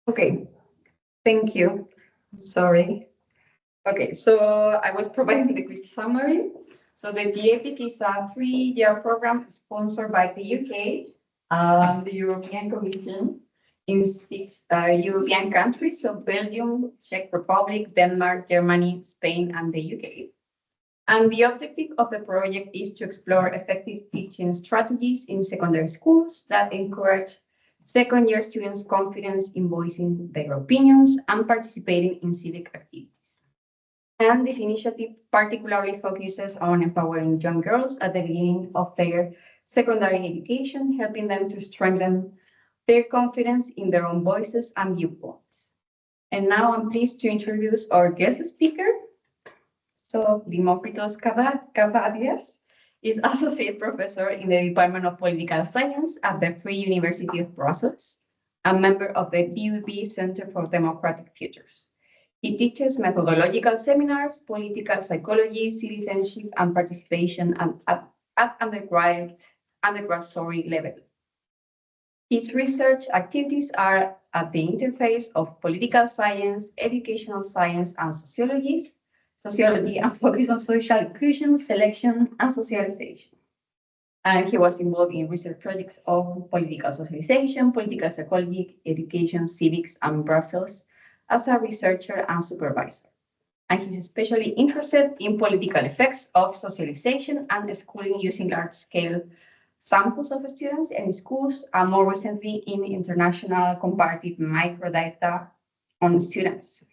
Okay, thank you. Sorry. Okay, so I was providing the quick summary. So the GEPIC is a 3-year program sponsored by the UK and the European Commission in 6 European countries, so Belgium, Czech Republic, Denmark, Germany, Spain, and the UK. And the objective of the project is to explore effective teaching strategies in secondary schools that encourage second-year students' confidence in voicing their opinions and participating in civic activities. And this initiative particularly focuses on empowering young girls at the beginning of their secondary education, helping them to strengthen their confidence in their own voices and viewpoints. And now I'm pleased to introduce our guest speaker. So Demokritos Kavadias is Associate Professor in the Department of Political Science at the Free University of Brussels, a member of the BUB Center for Democratic Futures. He teaches methodological seminars, political psychology, citizenship, and participation at undergrad level. His research activities are at the interface of political science, educational science, and sociology, and focus on social inclusion, selection, and socialization. And he was involved in research projects of political socialization, political psychology, education, civics, and Brussels as a researcher and supervisor. And he's especially interested in political effects of socialization and schooling using large-scale samples of students in schools, and more recently in international comparative microdata on students.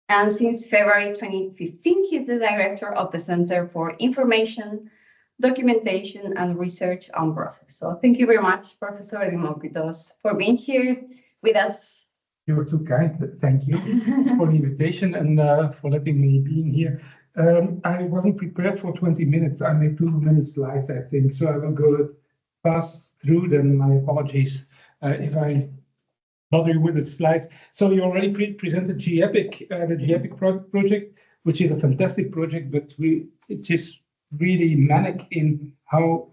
And since February 2015, he's the director of the Center for Information, Documentation, and Research on Brussels. So thank you very much, Professor Demokritos, for being here with us. You were too kind. Thank you for the invitation and for letting me be here. I wasn't prepared for 20 minutes. I made too many slides, I think, so I will go fast through them. My apologies if I bother you with the slides. So you already presented GEPIC, the GEPIC project, which is a fantastic project, but it is really manic in how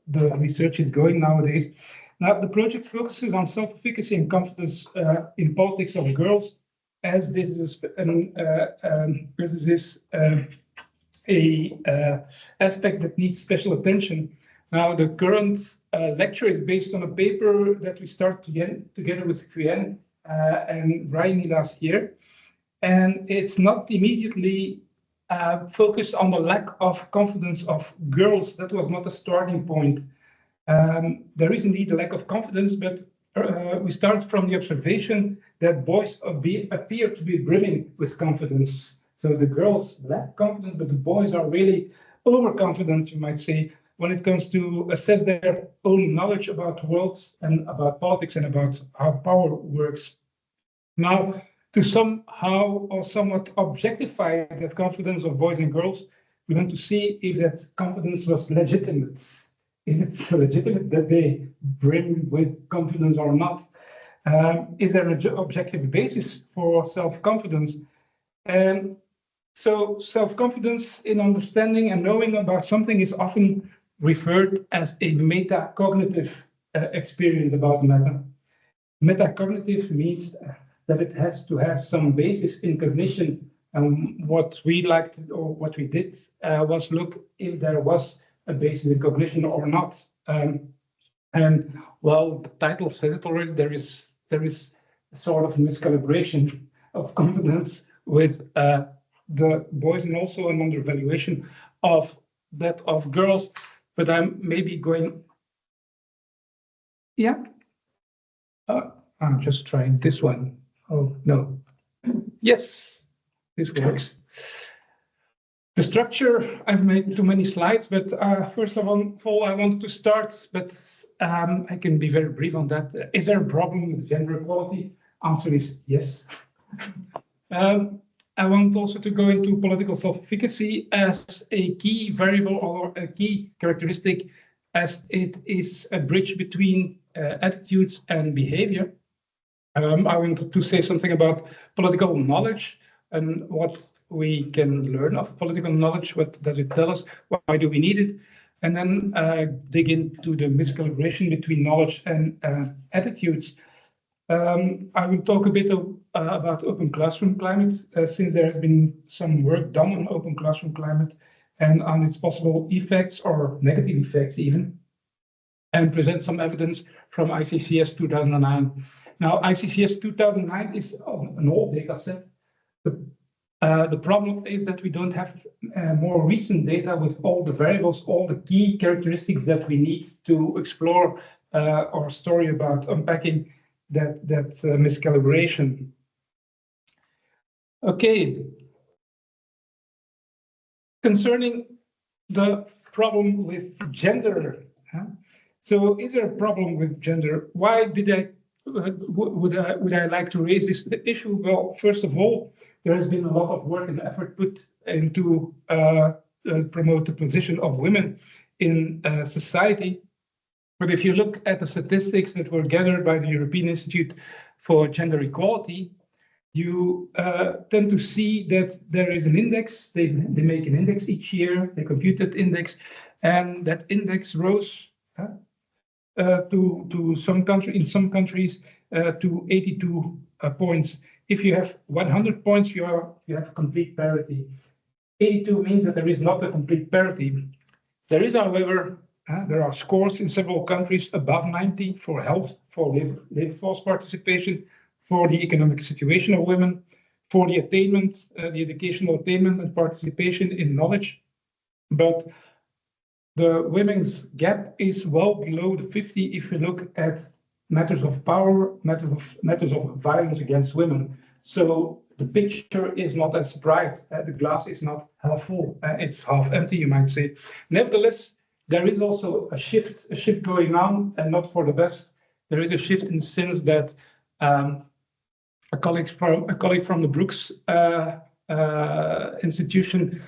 the research is going nowadays. Now, the project focuses on self-efficacy and confidence in politics of girls, as this is a aspect that needs special attention. Now, the current lecture is based on a paper that we started together with Quyen and Raimi last year, and it's not immediately focused on the lack of confidence of girls. That was not a starting point. There is indeed a lack of confidence, but we start from the observation that boys appear to be brimming with confidence. So the girls lack confidence, but the boys are really overconfident, you might say, when it comes to assess their own knowledge about the world and about politics and about how power works. Now, to somehow or somewhat objectify that confidence of boys and girls, we want to see if that confidence was legitimate. Is it legitimate that they brim with confidence or not? Is there an objective basis for self-confidence? And so self-confidence in understanding and knowing about something is often referred as a metacognitive experience about matter. Metacognitive means that it has to have some basis in cognition. And what we liked or what we did was look if there was a basis in cognition or not. And well, the title says it already. There is a sort of miscalibration of confidence with the boys, and also an undervaluation of that of girls. But I'm maybe going. Yeah. I'm just trying this one. Oh no. Yes, this works. The structure, I've made too many slides, but first of all, I wanted to start, but I can be very brief on that. Is there a problem with gender equality? Answer is yes. I want also to go into political self-efficacy as a key variable or a key characteristic, as it is a bridge between attitudes and behavior. I wanted to say something about political knowledge and what we can learn of political knowledge. What does it tell us? Why do we need it? And then dig into the miscalibration between knowledge and attitudes. I will talk a bit about open classroom climate, since there has been some work done on open classroom climate and on its possible effects or negative effects even, and present some evidence from ICCS 2009. Now, ICCS 2009 is an old data set. The problem is that we don't have more recent data with all the variables, all the key characteristics that we need to explore our story about unpacking that miscalibration. Okay. Concerning the problem with gender. So is there a problem with gender? Why did I would I like to raise this issue? Well, first of all, there has been a lot of work and effort put into promote the position of women in society. But if you look at the statistics that were gathered by the European Institute for Gender Equality, you tend to see that there is an index. They make an index each year. They compute that index, and that index rose to some country in some countries to 82 points. If you have 100 points, you have complete parity. 82 means that there is not a complete parity. There is, however, there are scores in several countries above 90 for health, for labor force participation, for the economic situation of women, for the attainment, the educational attainment and participation in knowledge. But the women's gap is well below the 50 if you look at matters of power, matters of violence against women. So the picture is not as bright. The glass is not half full. It's half empty, you might say. Nevertheless, there is also a shift going on, and not for the best. There is a shift in the sense that a colleague from the Brooks institution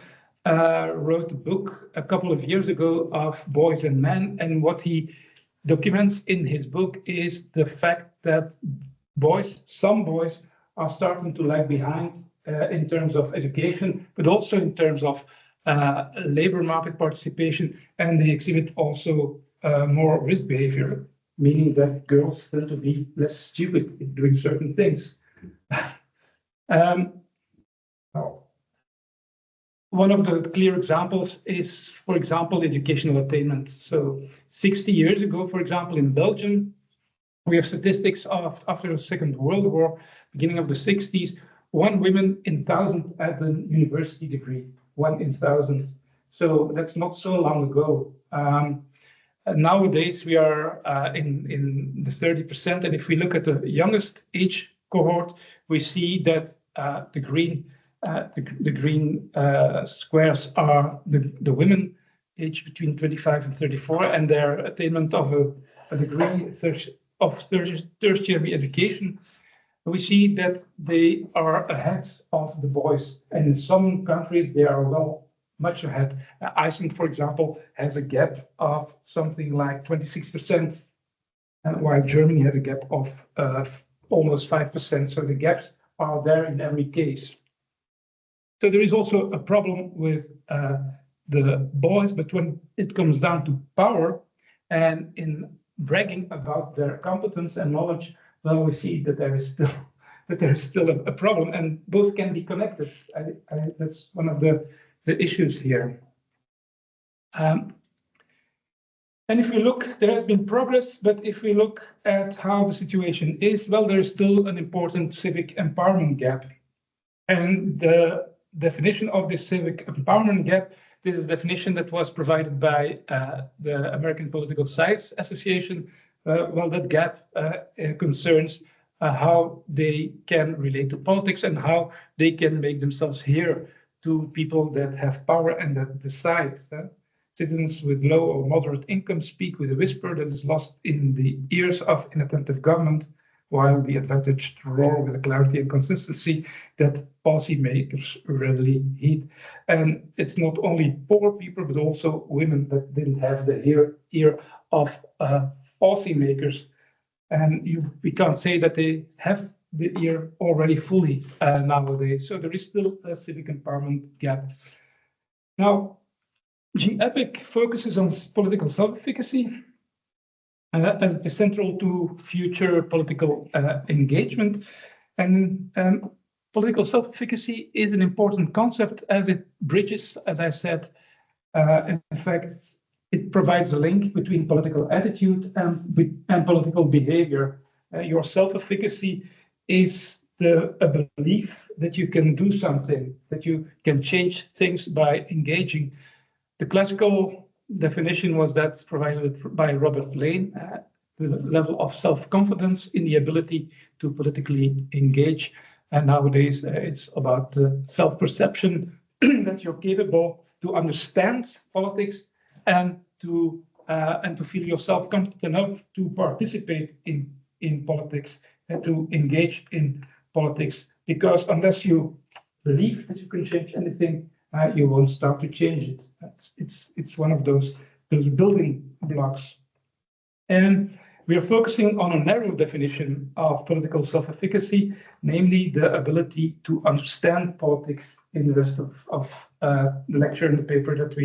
wrote a book a couple of years ago of boys and men, and what he documents in his book is the fact that some boys are starting to lag behind in terms of education, but also in terms of labor market participation, and they exhibit also more risk behavior, meaning that girls tend to be less stupid in doing certain things. One of the clear examples is, for example, educational attainment. So 60 years ago, for example, in Belgium, we have statistics of after the Second World War, beginning of the 60s, 1 woman in 1,000 had a university degree, 1 in 1,000. So that's not so long ago. Nowadays, we are in the 30%. And if we look at the youngest age cohort, we see that the green squares are the women aged between 25 and 34, and their attainment of a degree of tertiary education. We see that they are ahead of the boys, and in some countries they are much ahead. Iceland, for example, has a gap of something like 26%, while Germany has a gap of almost 5%. So the gaps are there in every case. So there is also a problem with the boys, but when it comes down to power and in bragging about their competence and knowledge, well, we see that there is still a problem, and both can be connected. That's one of the issues here. And if we look, there has been progress, but if we look at how the situation is, well, there is still an important civic empowerment gap. And the definition of this civic empowerment gap, this is a definition that was provided by the American Political Science Association. Well, that gap concerns how they can relate to politics and how they can make themselves hear to people that have power and that decide. Citizens with low or moderate income speak with a whisper that is lost in the ears of inattentive government, while the advantaged roar with a clarity and consistency that policymakers readily heed. And it's not only poor people, but also women that didn't have the ear of policymakers. And we can't say that they have the ear already fully nowadays. So there is still a civic empowerment gap. Now, GEPIC focuses on political self-efficacy. as it is central to future political engagement. And political self-efficacy is an important concept as it bridges, as I said, in fact, it provides a link between political attitude and political behavior. Your self-efficacy is a belief that you can do something, that you can change things by engaging. The classical definition was that provided by Robert Lane, the level of self-confidence in the ability to politically engage. And nowadays, it's about the self-perception that you're capable to understand politics and to feel yourself competent enough to participate in politics and to engage in politics. Because unless you believe that you can change anything, you won't start to change it. It's one of those building blocks. And we are focusing on a narrow definition of political self-efficacy, namely the ability to understand politics in the rest of the lecture and the paper that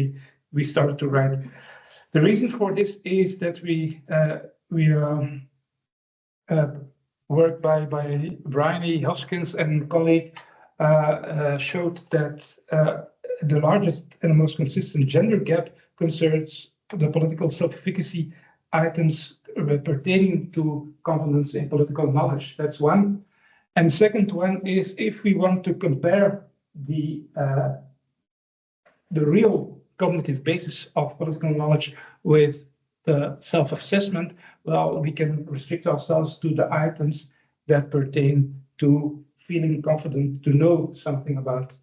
we started to write. The reason for this is that work by Bryony Hoskins and colleague showed that the largest and most consistent gender gap concerns the political self-efficacy items pertaining to confidence in political knowledge. That's one. And second one is if we want to compare the real cognitive basis of political knowledge with the self-assessment, well, we can restrict ourselves to the items that pertain to feeling confident to know something about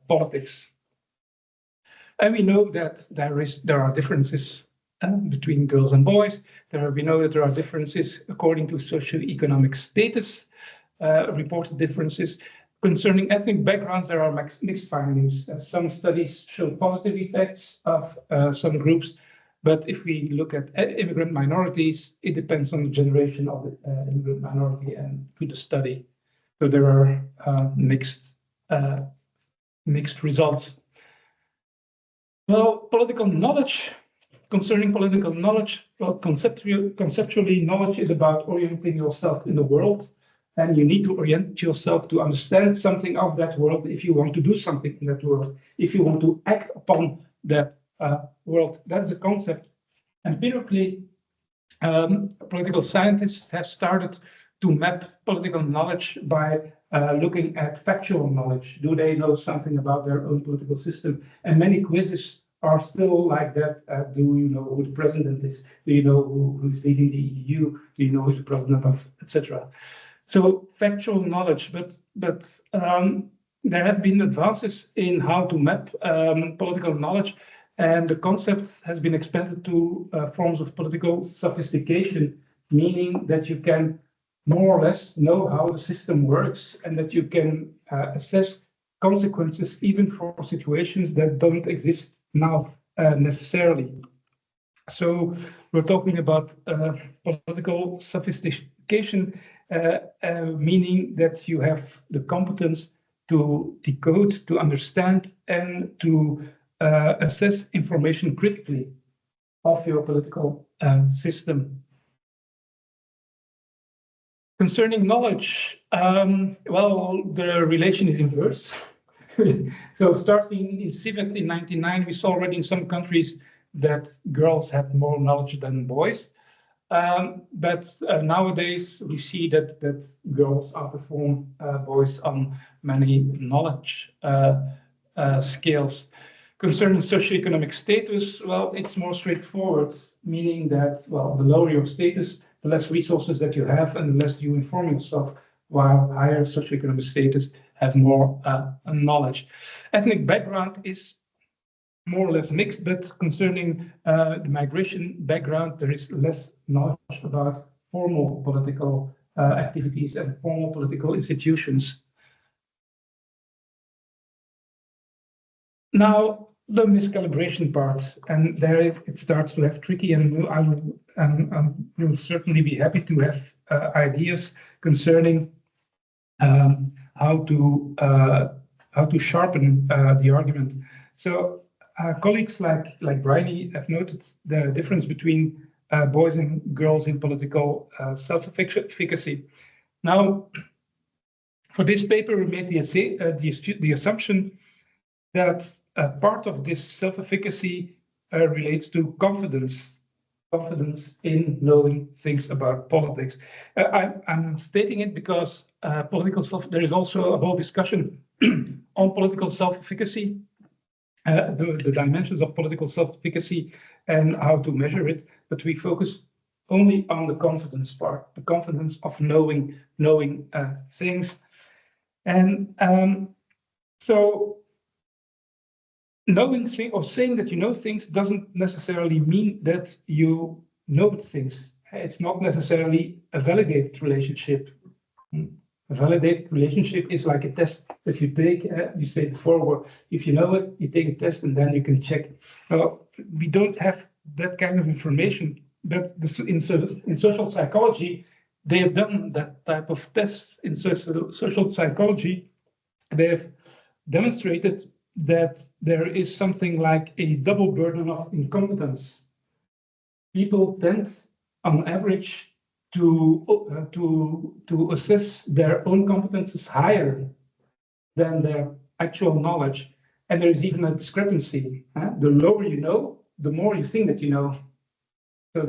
politics. And we know that there are differences between girls and boys. We know that there are differences according to socioeconomic status, reported differences. Concerning ethnic backgrounds, there are mixed findings. Some studies show positive effects of some groups, but if we look at immigrant minorities, it depends on the generation of the immigrant minority and to the study. So there are mixed results. Well, political knowledge. Concerning political knowledge, well, conceptually, knowledge is about orienting yourself in the world, and you need to orient yourself to understand something of that world if you want to do something in that world, if you want to act upon that world. That's a concept. Empirically, political scientists have started to map political knowledge by looking at factual knowledge. Do they know something about their own political system? And many quizzes are still like that. Do you know who the president is? Do you know who's leading the EU? Do you know who's the president of, etc.? So factual knowledge, but there have been advances in how to map political knowledge, and the concept has been expanded to forms of political sophistication, meaning that you can more or less know how the system works and that you can assess consequences even for situations that don't exist now necessarily. So we're talking about political sophistication, meaning that you have the competence to decode, to understand, and to assess information critically of your political system. Concerning knowledge, well, the relation is inverse. So starting in CIVET in 1999, we saw already in some countries that girls had more knowledge than boys. But nowadays we see that girls outperform boys on many knowledge scales. Concerning socioeconomic status, well, it's more straightforward, meaning that, well, the lower your status, the less resources that you have and the less you inform yourself, while higher socioeconomic status have more knowledge. Ethnic background is more or less mixed, but concerning the migration background, there is less knowledge about formal political activities and formal political institutions. Now, the miscalibration part, and there it starts to have tricky, and I will certainly be happy to have ideas concerning how to sharpen the argument. So colleagues like Bryony have noted the difference between boys and girls in political self-efficacy. Now, for this paper, we made the assumption that part of this self-efficacy relates to confidence in knowing things about politics. I'm stating it because there is also a whole discussion on political self-efficacy, the dimensions of political self-efficacy and how to measure it, but we focus only on the confidence part, the confidence of knowing things. And so knowing things or saying that you know things doesn't necessarily mean that you know things. It's not necessarily a validated relationship. A validated relationship is like a test that you take. You say before, well, if you know it, you take a test and then you can check. We don't have that kind of information, but in social psychology, they have done that type of tests. In social psychology, they have demonstrated that there is something like a double burden of incompetence. People tend, on average, to assess their own competences higher than their actual knowledge. And there is even a discrepancy. The lower you know, the more you think that you know. So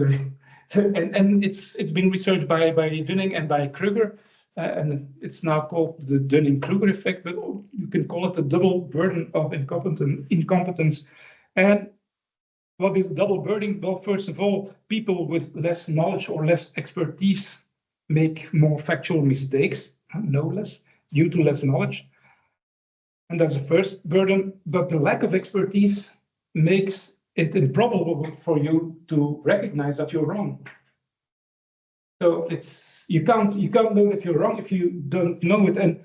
and it's been researched by Dunning and by Kruger, and it's now called the Dunning-Kruger effect, but you can call it a double burden of incompetence. And what is double burden? Well, first of all, people with less knowledge or less expertise make more factual mistakes, no less, due to less knowledge. And that's the first burden, but the lack of expertise makes it improbable for you to recognize that you're wrong. So you can't know that you're wrong if you don't know it. And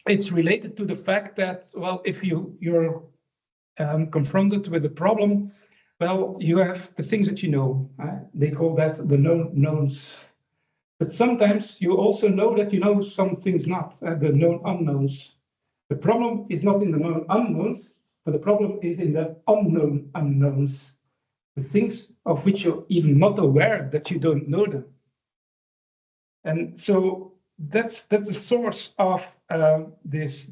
it's related to the fact that, well, if you're confronted with a problem, well, you have the things that you know. They call that the known knowns. But sometimes you also know that you know some things not, the known unknowns. The problem is not in the known unknowns, but the problem is in the unknown unknowns. The things of which you're even not aware that you don't know them. And so that's the source of this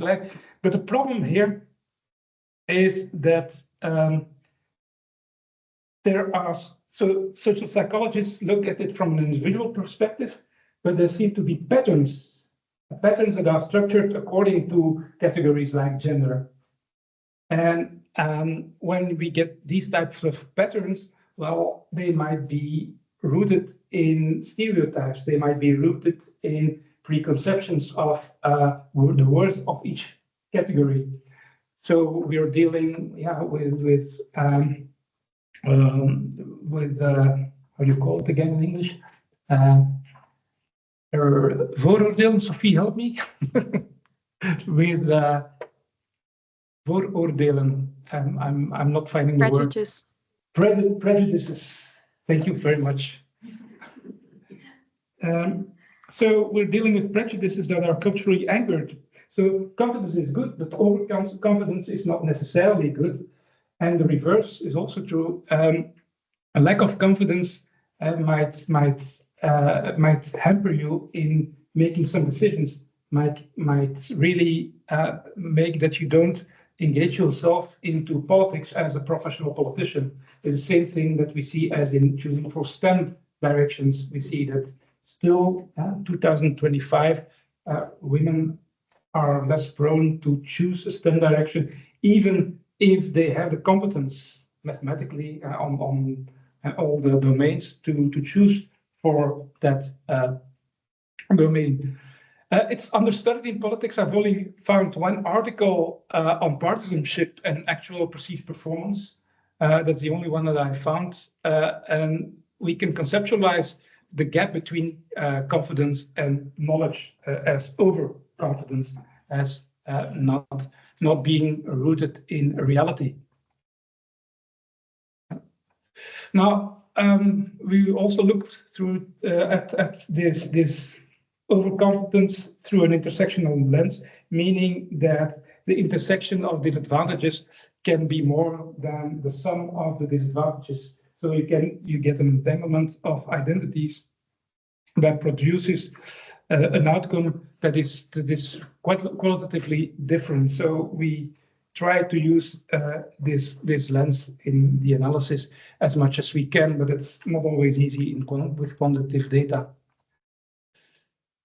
lack. But the problem here is that social psychologists look at it from an individual perspective, but there seem to be patterns that are structured according to categories like gender. And when we get these types of patterns, well, they might be rooted in stereotypes. They might be rooted in preconceptions of the worth of each category. So we're dealing, with how do you call it again in English? Vooroordelen, Sophie, help me. With vooroordelen. I'm not finding the Prejudice. word. Prejudices. Thank you very much. So we're dealing with prejudices that are culturally anchored. So confidence is good, but overconfidence is not necessarily good. And the reverse is also true. A lack of confidence might hamper you in making some decisions, might really make that you don't engage yourself into politics as a professional politician. It's the same thing that we see as in choosing for STEM directions. We see that still 2025, women are less prone to choose a STEM direction, even if they have the competence mathematically on all the domains to choose for that domain. It's understudied in politics. I've only found one article on partisanship and actual perceived performance. That's the only one that I found. And we can conceptualize the gap between confidence and knowledge as overconfidence, as not being rooted in reality. Now, we also looked through at this overconfidence through an intersectional lens, meaning that the intersection of disadvantages can be more than the sum of the disadvantages. So you get an entanglement of identities that produces an outcome that is quite qualitatively different. So we try to use this lens in the analysis as much as we can, but it's not always easy with quantitative data.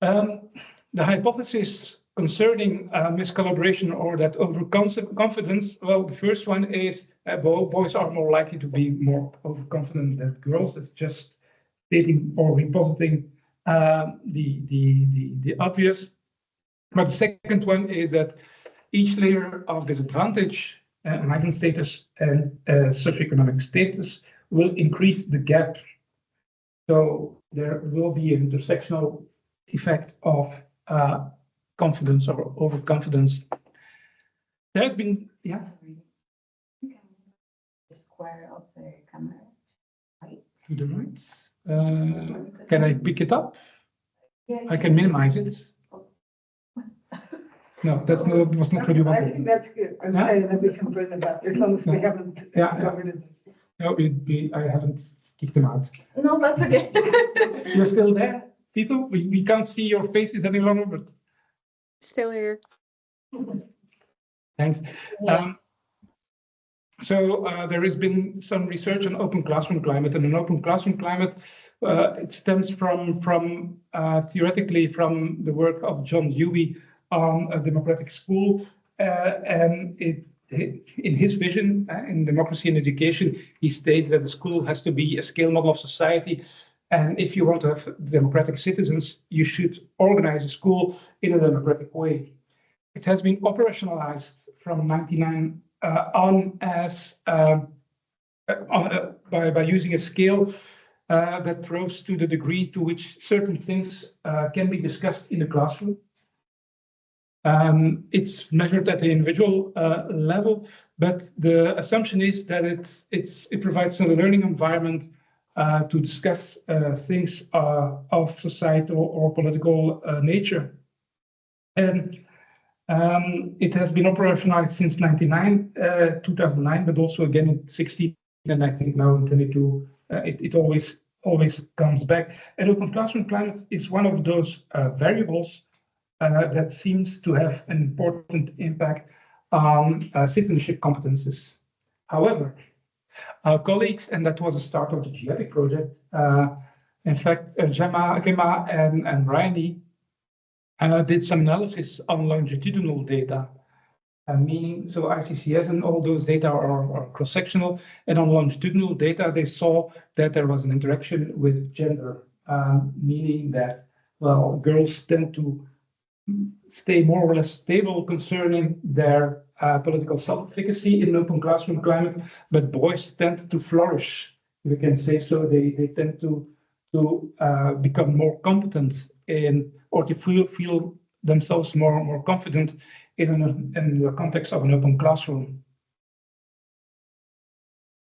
The hypothesis concerning miscollaboration or that overconfidence, well, the first one is boys are more likely to be more overconfident than girls. It's just stating or repositing the obvious. But the second one is that each layer of disadvantage, migrant status and socioeconomic status, will increase the gap. So there will be an intersectional effect of confidence or overconfidence. There's been, yeah. The square of the camera, right? To the right. Can I pick it up? Yeah, I can minimize it. No, that's not, was not what you I wanted. think that's good. And then we can bring it back as long as we haven't covered it. No, I haven't kicked them out. No, that's okay. You're still there, people? We can't see your faces any longer, but Still here. thanks. Yeah. So there has been some research on open classroom climate, and an open classroom climate, it stems from theoretically from the work of John Dewey on a democratic school, and in his vision, in Democracy in Education, he states that the school has to be a scale model of society. And if you want to have democratic citizens, you should organize a school in a democratic way. It has been operationalized from 1999 on as by using a scale that proves to the degree to which certain things can be discussed in the classroom. It's measured at the individual level, but the assumption is that it provides a learning environment to discuss things of societal or political nature. And it has been operationalized since 2009, but also again in 16, and I think now in 22, it always comes back. And open classroom climate is one of those variables that seems to have an important impact on citizenship competences. However, our colleagues, and that was the start of the GEPIC project, in fact, Gemma and Riley did some analysis on longitudinal data, meaning so ICCS and all those data are cross-sectional, and on longitudinal data they saw that there was an interaction with gender, meaning that, well, girls tend to stay more or less stable concerning their political self-efficacy in an open classroom climate, but boys tend to flourish, we can say so. They tend to become more competent in, or to feel themselves more confident in the context of an open classroom.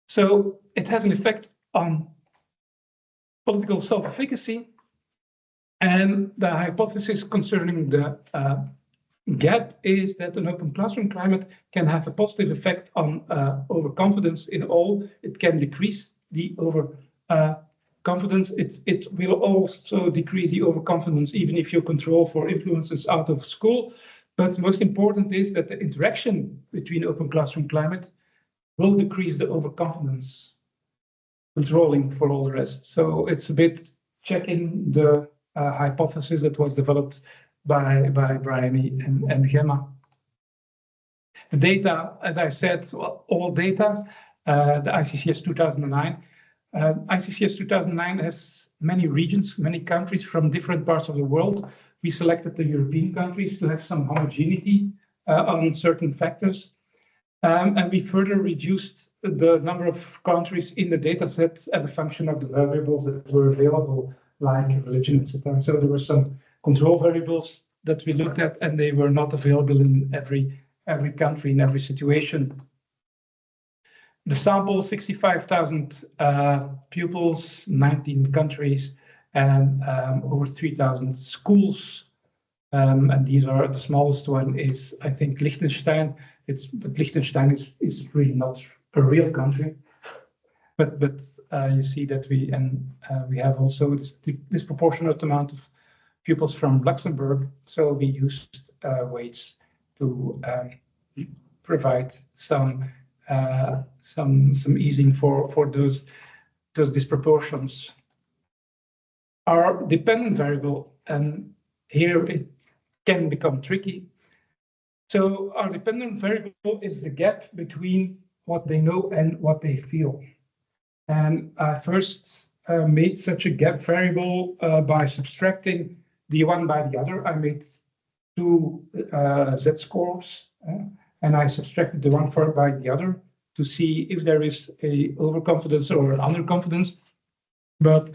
So it has an effect on political self-efficacy, and the hypothesis concerning the gap is that an open classroom climate can have a positive effect on overconfidence in all. It can decrease the overconfidence. It will also decrease the overconfidence even if you control for influences out of school. But most important is that the interaction between open classroom climate will decrease the overconfidence, controlling for all the rest. So it's a bit checking the hypothesis that was developed by Brian and Gemma. The data, as I said, well, all data, the ICCS 2009. ICCS 2009 has many regions, many countries from different parts of the world. We selected the European countries to have some homogeneity on certain factors. And we further reduced the number of countries in the data set as a function of the variables that were available, like religion, etc. So there were some control variables that we looked at, and they were not available in every country, in every situation. The sample, 65,000 pupils, 19 countries, and over 3,000 schools. And these are, the smallest one is, I think, Liechtenstein. But Liechtenstein is really not a real country. But you see that we have also this disproportionate amount of pupils from Luxembourg, so we used weights to provide some easing for those disproportions. Our dependent variable, and here it can become tricky. So our dependent variable is the gap between what they know and what they feel. And I first made such a gap variable by subtracting the one by the other. I made two z-scores, and I subtracted the one by the other to see if there is a overconfidence or an underconfidence. But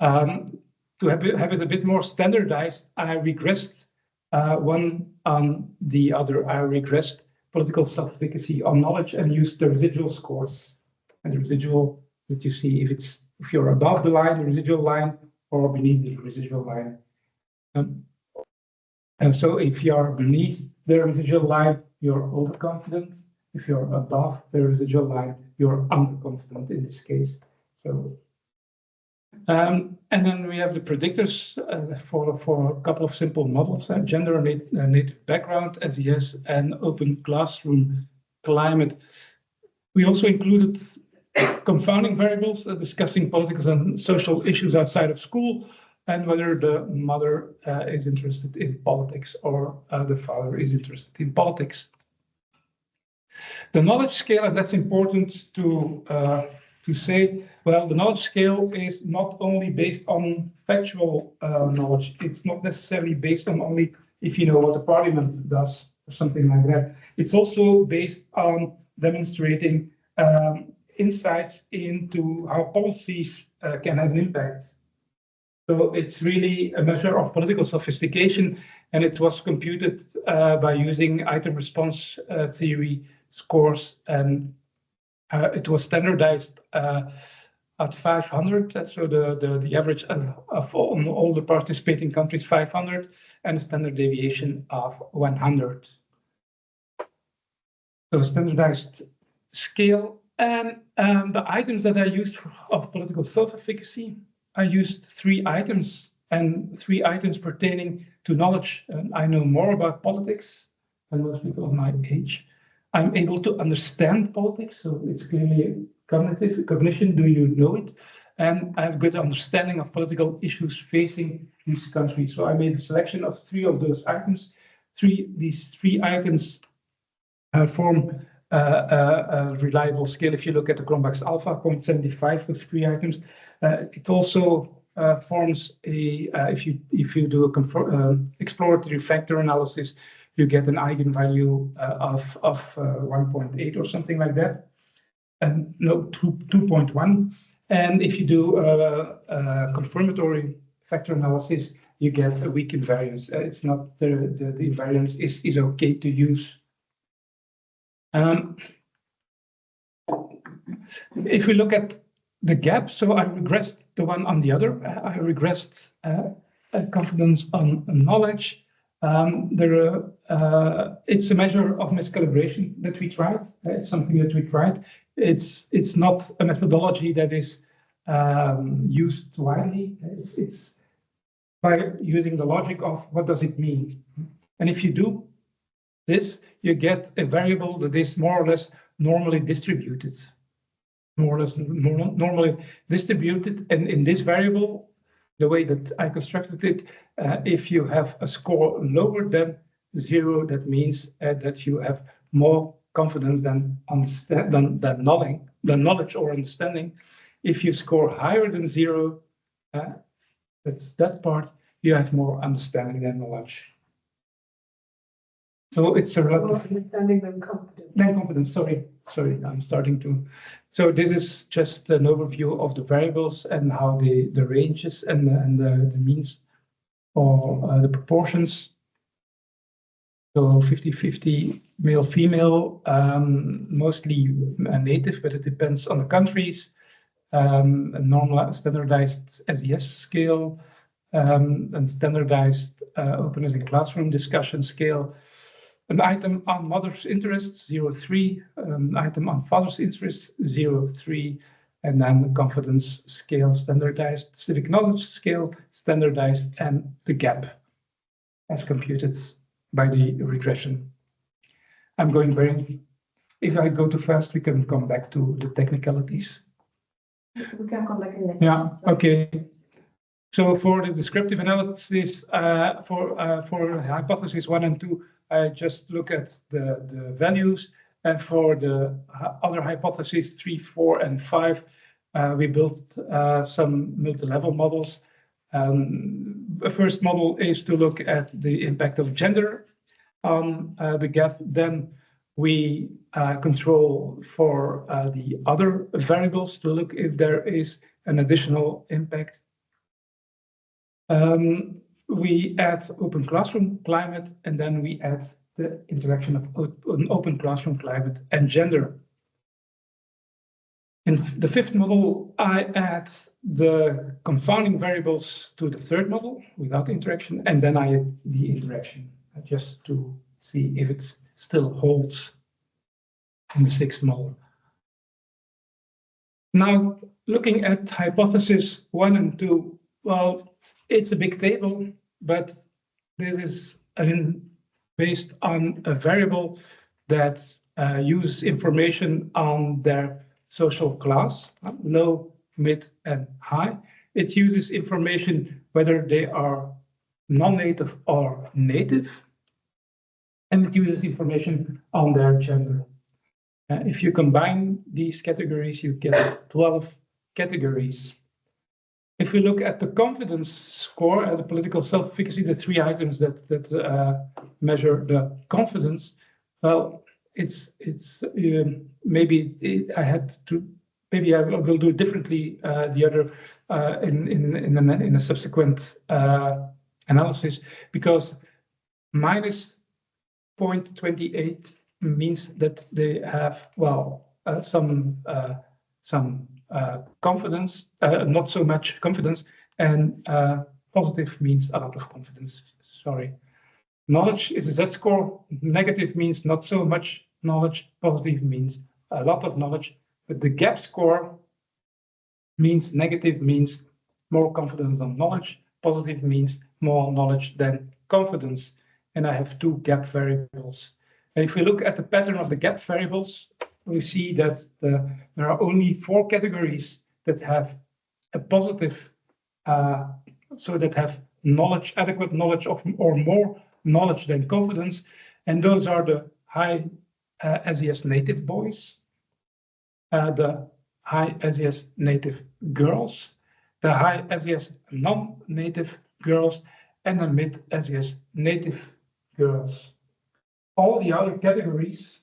to have it a bit more standardized, I regressed one on the other. I regressed political self-efficacy on knowledge and used the residual scores. And the residual that you see if you're above the line, the residual line, or beneath the residual line. And so if you're beneath the residual line, you're overconfident. If you're above the residual line, you're underconfident in this case. So, and then we have the predictors for a couple of simple models: gender, native background, SES, and open classroom climate. We also included confounding variables, discussing political and social issues outside of school, and whether the mother is interested in politics or the father is interested in politics. The knowledge scale, and that's important to say, well, the knowledge scale is not only based on factual knowledge. It's not necessarily based on only if you know what the parliament does or something like that. It's also based on demonstrating insights into how policies can have an impact. So it's really a measure of political sophistication, and it was computed by using item response theory scores, and it was standardized at 500. So the average of all the participating countries 500, and a standard deviation of 100. So standardized scale. And the items that I used of political self-efficacy, I used 3 items, and 3 items pertaining to knowledge. I know more about politics than most people of my age. I'm able to understand politics, so it's clearly cognition, do you know it? And I have good understanding of political issues facing these countries. So I made a selection of 3 of those items. These 3 items form a reliable scale. If you look at the Cronbach's alpha, 0.75 with 3 items, it also forms a, if you do a exploratory factor analysis, you get an eigenvalue of 1.8 or something like that, and no, 2.1. And if you do a confirmatory factor analysis, you get a weak invariance. It's not the invariance is okay to use. If we look at the gap, so I regressed the one on the other. I regressed confidence on knowledge. It's a measure of miscalibration that we tried. It's something that we tried. It's not a methodology that is used widely. It's by using the logic of what does it mean. And if you do this, you get a variable that is more or less normally distributed. Normally distributed. And in this variable, the way that I constructed it, if you have a score lower than 0, that means that you have more confidence than knowledge or understanding. If you score higher than 0, that's that part, you have more understanding than knowledge. So it's a relative understanding than confidence. Confidence. Sorry, I'm starting to. So this is just an overview of the variables and how the ranges and the means or the proportions. So 50-50 male female, mostly native, but it depends on the countries. A normal standardized SES scale, and standardized openness in classroom discussion scale. An item on mother's interests, 0.3. Item on father's interests, 0.3. and then the confidence scale standardized, civic knowledge scale standardized, and the gap as computed by the regression. I'm going very, if I go too fast, we can come back to the technicalities. We can come back in next. Yeah, okay. So for the descriptive analysis, for hypothesis 1 and 2, I just look at the values. And for the other hypotheses 3, 4, and 5, we built some multi-level models. The first model is to look at the impact of gender on the gap. Then we control for the other variables to look if there is an additional impact. We add open classroom climate, and then we add the interaction of an open classroom climate and gender. In the fifth model, I add the confounding variables to the third model without interaction, and then I add the interaction just to see if it still holds in the sixth model. Now, looking at hypothesis 1 and 2, well, it's a big table, but this is based on a variable that uses information on their social class, low, mid, and high. It uses information whether they are non-native or native, and it uses information on their gender. If you combine these categories, you get 12 categories. If we look at the confidence score and the political self-efficacy, the three items that measure the confidence, well, maybe I will do it differently the other in a subsequent analysis, because minus 0.28 means that they have some confidence, not so much confidence, and positive means a lot of confidence. Sorry. Knowledge is a Z-score. Negative means not so much knowledge. Positive means a lot of knowledge. But the gap score means negative means more confidence than knowledge. Positive means more knowledge than confidence. And I have two gap variables. And if we look at the pattern of the gap variables, we see that there are only 4 categories that have a positive, so that have knowledge, adequate knowledge of or more knowledge than confidence, and those are the high SES native boys, the high SES native girls, the high SES non-native girls, and the mid SES native girls. All the other categories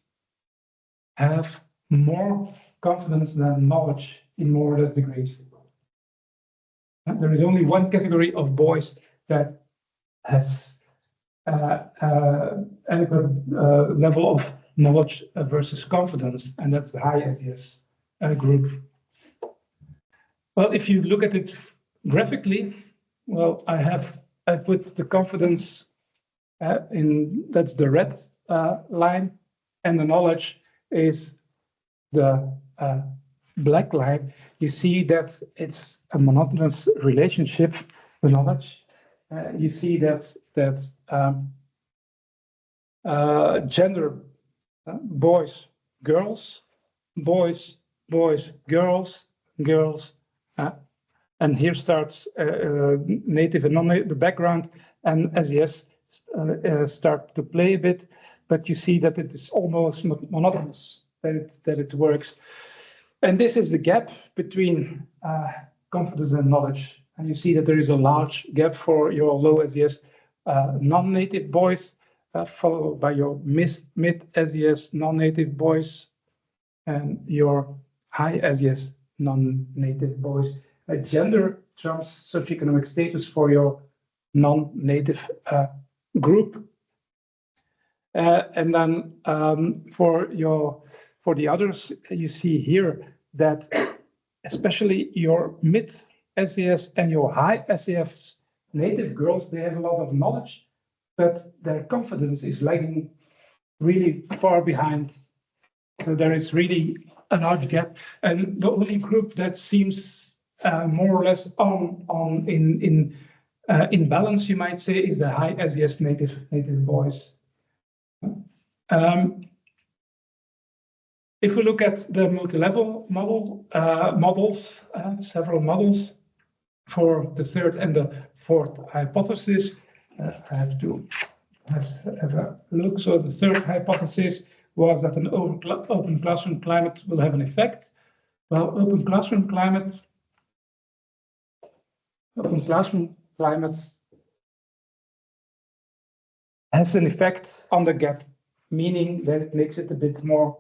have more confidence than knowledge in more or less degrees. And there is only one category of boys that has adequate level of knowledge versus confidence, and that's the high SES group. Well, if you look at it graphically, well, I put the confidence that's the red line, and the knowledge is the black line. You see that it's a monotonous relationship, the knowledge. You see that gender, boys, girls, boys, boys, girls, girls, and here starts native and non-native, the background, and SES start to play a bit, but you see that it is almost monotonous, that it works. And this is the gap between confidence and knowledge. And you see that there is a large gap for your low SES non-native boys, followed by your mid SES non-native boys, and your high SES non-native boys. Gender trumps socioeconomic status for your non-native group. And then for the others, you see here that especially your mid SES and your high SES native girls, they have a lot of knowledge, but their confidence is lagging really far behind. So there is really a large gap. And the only group that seems more or less in balance, you might say, is the high SES native boys. If we look at the multi-level models, several models for the third and the fourth hypothesis, I have to have a look. So the third hypothesis was that an open classroom climate will have an effect. Well, open classroom climate has an effect on the gap, meaning that it makes it a bit more.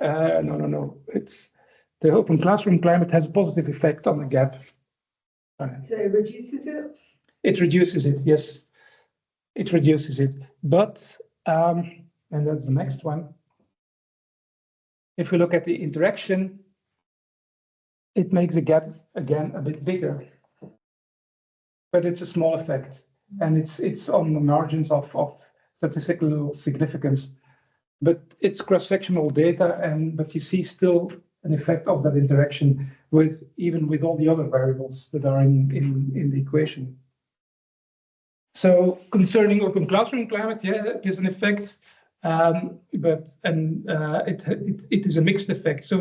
No. It's the open classroom climate has a positive effect on the gap. So it reduces it? It reduces it, yes. It reduces it. But, and that's the next one. If we look at the interaction, it makes the gap again a bit bigger. But it's a small effect. And it's on the margins of statistical significance. But it's cross-sectional data, but you see still an effect of that interaction even with all the other variables that are in the equation. So concerning open classroom climate, yeah, it is an effect, but it is a mixed effect. So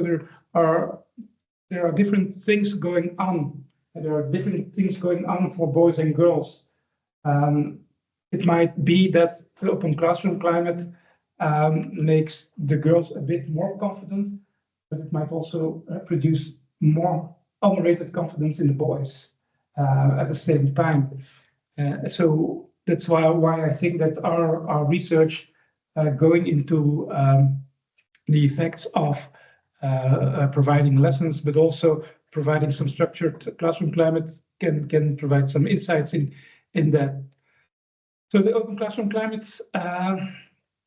there are different things going on. There are different things going on for boys and girls. It might be that the open classroom climate makes the girls a bit more confident, but it might also produce more unrated confidence in the boys at the same time. So that's why I think that our research going into the effects of providing lessons, but also providing some structured classroom climate can provide some insights in that. So the open classroom climate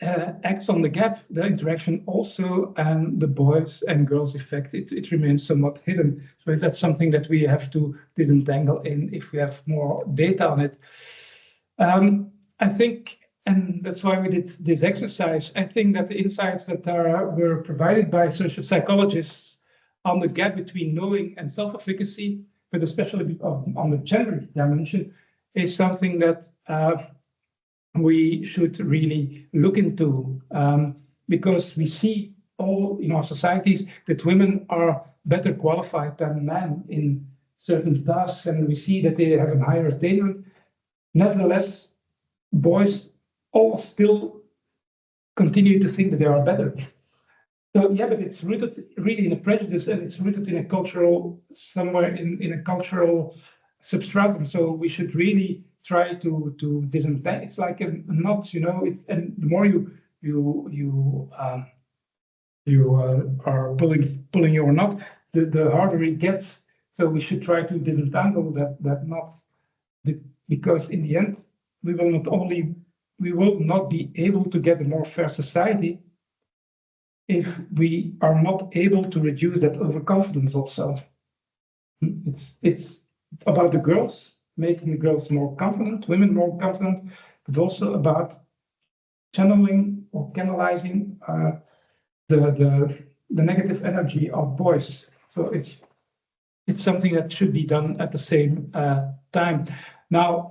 acts on the gap, the interaction also, and the boys and girls effect, it remains somewhat hidden. So that's something that we have to disentangle if we have more data on it. I think, and that's why we did this exercise, I think that the insights that were provided by social psychologists on the gap between knowing and self-efficacy, but especially on the gender dimension, is something that we should really look into, because we see all in our societies that women are better qualified than men in certain tasks, and we see that they have a higher attainment. Nevertheless, boys all still continue to think that they are better. So yeah, but it's rooted really in a prejudice, and it's rooted in a cultural, somewhere in a cultural substratum. So we should really try to disentangle. It's like a knot, you know. And the more you are pulling your knot, the harder it gets. So we should try to disentangle that knot, because in the end, we will not be able to get a more fair society if we are not able to reduce that overconfidence also. It's about the girls, making the girls more confident, women more confident, but also about channeling or canalizing the negative energy of boys. So it's something that should be done at the same time. Now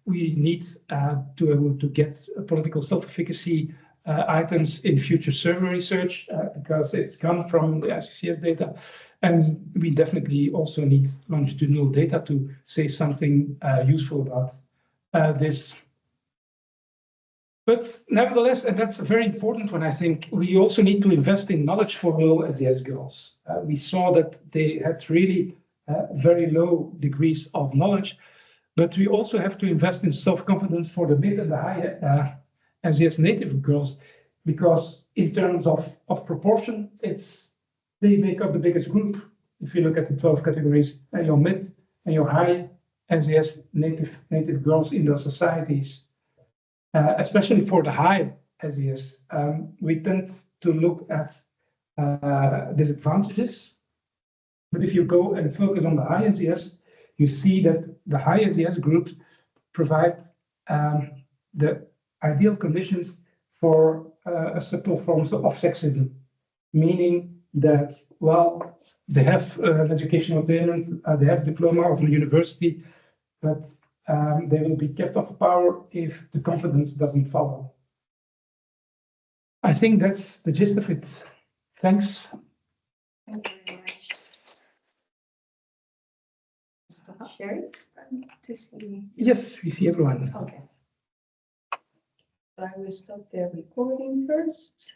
we need to get political self-efficacy items in future survey research because it's come from the ICCS data. And we definitely also need longitudinal data to say something useful about this. But nevertheless, and that's a very important one, I think, we also need to invest in knowledge for low SES girls. We saw that they had really very low degrees of knowledge, but we also have to invest in self-confidence for the mid and the high SES native girls, because in terms of proportion, they make up the biggest group. If you look at the 12 categories, your mid and your high SES native girls in those societies, especially for the high SES, we tend to look at disadvantages. But if you go and focus on the high SES, you see that the high SES groups provide the ideal conditions for a subtle forms of sexism, meaning that, well, they have an educational attainment, they have diploma of a university, but they will be kept off power if the confidence doesn't follow. I think that's the gist of it. Thanks. Thank you very much. Stop sharing to see. Yes, we see everyone. Okay. So I will stop the recording first.